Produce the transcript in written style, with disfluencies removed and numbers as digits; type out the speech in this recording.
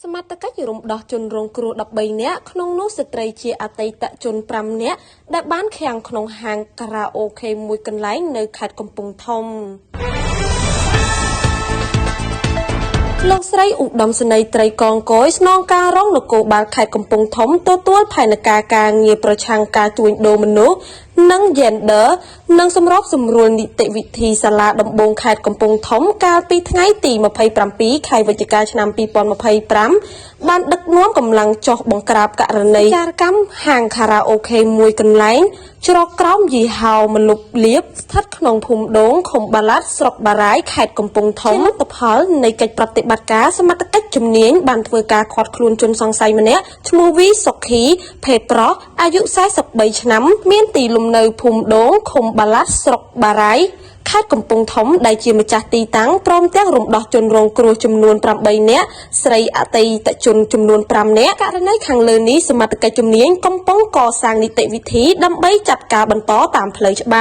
សមត្ថកិច្ចរំដោះជនរងគ្រោះ13នាក់ក្នុងនោះស្ត្រីជាអតីតជន5នាក់ដែលបានឃាំងក្នុងហាងការ៉ាអូខេមួយកន្លែងនៅខេត្តកំពង់ធំលោកស្រីឧត្តមសេនីយ៍ត្រីកងកយស្នងការរងនគរបាលខេត្តកំពង់ធំទទួលផែនការការងារប្រឆាំងការជួញដូរមនុស្សនិង Gender និងសម្របសម្រួលនីតិវិធីសាលាដំបងខេត្តកំពង់ធំកាលពីថ្ងៃទី27ខែវិច្ឆិកាឆ្នាំ2025បានដឹកនាំកម្លាំងចុះបង្ក្រាបករណីចារកម្មហាងខារ៉ាអូខេមួយកន្លែងជ្រកក្រោមយីហោមលុបលៀបស្ថិតក្នុងភូមិដូងឃុំបាឡាត់ស្រុកបារាយខេត្តកំពង់ធំលទ្ធផលនៃកិច្ចប្រតិបត្តិការសមត្ថកិច្ចជំនាញបានធ្វើការឃាត់ខ្លួនជនសង្ស័យម្នាក់ឈ្មោះវីសុខីភេទប្រុសអាយុ43ឆ្នាំមានទីលំនៅភូមិដូងឃុំបាឡាត់ស្រុកបារាយខេត្តកំពង់ធំដែលជាម្ចាស់ទីតាំងព្រមទាំងរំដោះជនរងគ្រោះចំនួន8នាក់ស្រីអតីតជនចំនួន5នាក់ករណីខាងលើនេះសមត្ថកិច្ចជំនាញកំពុងកសាងនីតិវិធីដើម្បីចាត់ការបន្តតាមផ្លូវច្បាប់